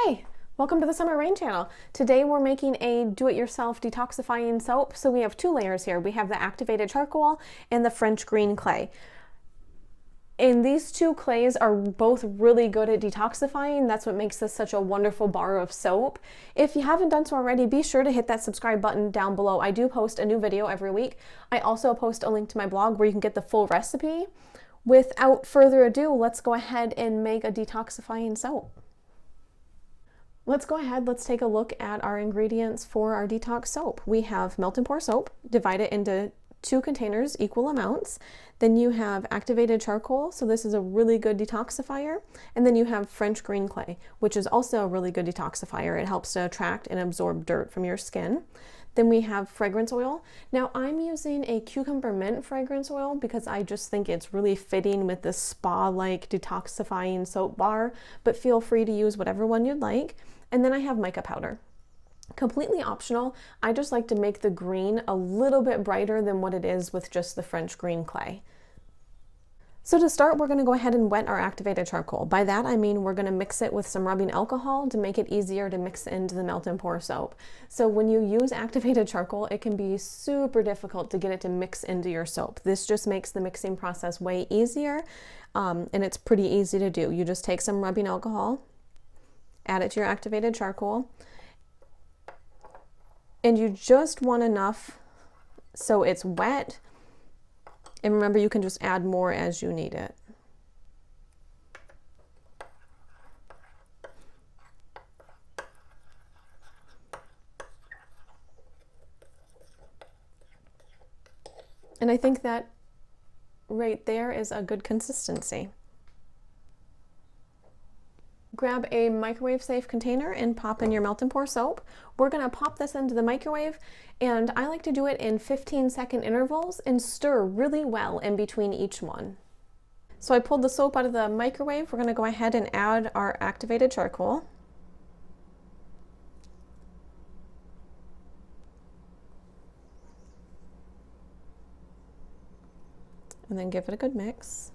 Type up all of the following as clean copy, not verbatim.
Hey, welcome to the Summer Rain channel. Today we're making a do-it-yourself detoxifying soap. So we have two layers here. We have the activated charcoal and the French green clay. And these two clays are both really good at detoxifying. That's what makes this such a wonderful bar of soap. If you haven't done so already, be sure to hit that subscribe button down below. I do post a new video every week. I also post a link to my blog where you can get the full recipe. Without further ado, let's go ahead and make a detoxifying soap. Let's go ahead, let's take a look at our ingredients for our detox soap. We have melt and pour soap, divide it into 2 containers, equal amounts. Then you have activated charcoal, so this is a really good detoxifier. And then you have French green clay, which is also a really good detoxifier. It helps to attract and absorb dirt from your skin. Then we have fragrance oil. Now I'm using a cucumber mint fragrance oil because I just think it's really fitting with this spa-like detoxifying soap bar, but feel free to use whatever one you'd like. And then I have mica powder. Completely optional. I just like to make the green a little bit brighter than what it is with just the French green clay. So to start, we're going to go ahead and wet our activated charcoal. By that I mean we're going to mix it with some rubbing alcohol to make it easier to mix into the melt and pour soap. So when you use activated charcoal, it can be super difficult to get it to mix into your soap. This just makes the mixing process way easier, and it's pretty easy to do. You just take some rubbing alcohol, add it to your activated charcoal, and you just want enough so it's wet. And remember, you can just add more as you need it. And I think that right there is a good consistency. Grab a microwave safe container and pop in your melt and pour soap. We're going to pop this into the microwave, and I like to do it in 15-second intervals and stir really well in between each one. So I pulled the soap out of the microwave. We're going to go ahead and add our activated charcoal. And then give it a good mix.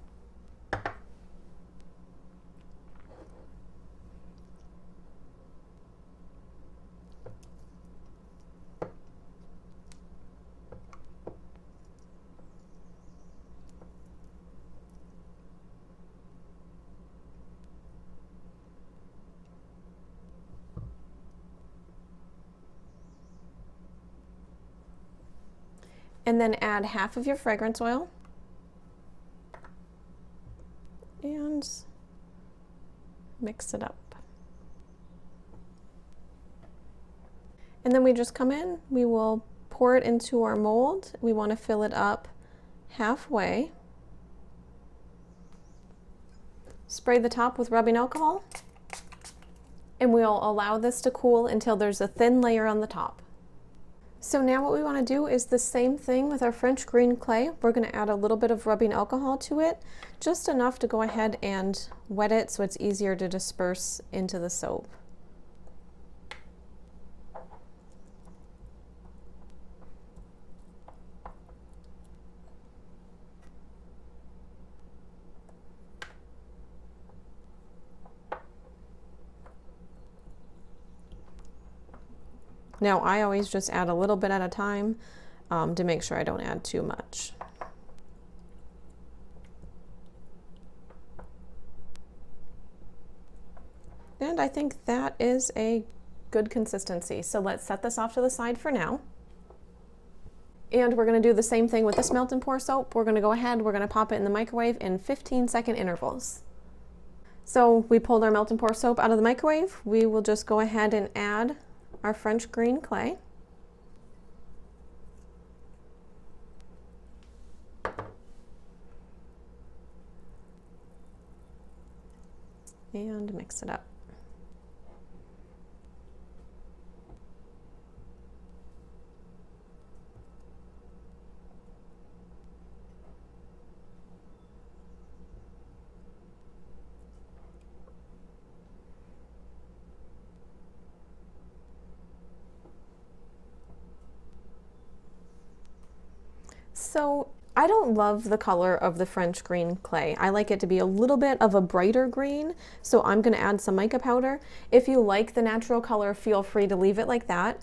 And then add half of your fragrance oil and mix it up. And then we just come in, we will pour it into our mold. We want to fill it up halfway. Spray the top with rubbing alcohol, and we'll allow this to cool until there's a thin layer on the top. So now what we want to do is the same thing with our French green clay. We're going to add a little bit of rubbing alcohol to it, just enough to go ahead and wet it so it's easier to disperse into the soap. Now I always just add a little bit at a time to make sure I don't add too much. And I think that is a good consistency. So let's set this off to the side for now. And we're going to do the same thing with this melt and pour soap. We're going to go ahead, we're going to pop it in the microwave in 15-second intervals. So we pulled our melt and pour soap out of the microwave. We will just go ahead and add our French green clay. And mix it up. So I don't love the color of the French green clay. I like it to be a little bit of a brighter green, so I'm going to add some mica powder. If you like the natural color, feel free to leave it like that,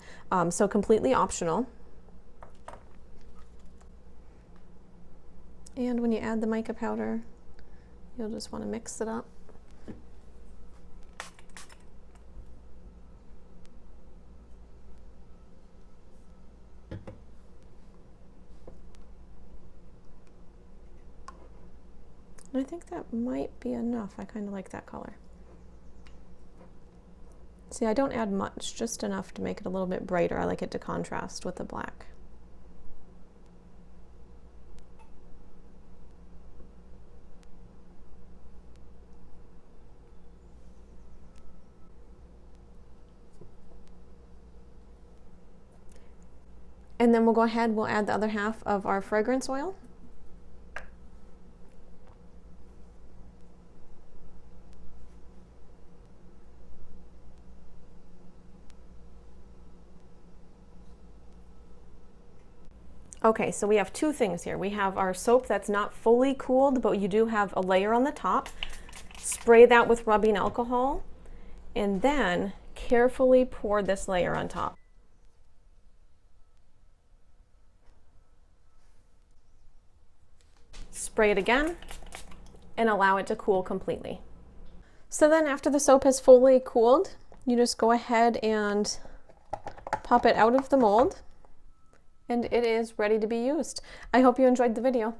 so completely optional. And when you add the mica powder, you'll just want to mix it up. And I think that might be enough. I kind of like that color. See, I don't add much, just enough to make it a little bit brighter. I like it to contrast with the black. And then we'll go ahead, we'll add the other half of our fragrance oil. Okay, so we have two things here. We have our soap that's not fully cooled, but you do have a layer on the top. Spray that with rubbing alcohol, and then carefully pour this layer on top. Spray it again, and allow it to cool completely. So then after the soap has fully cooled, you just go ahead and pop it out of the mold, and it is ready to be used. I hope you enjoyed the video.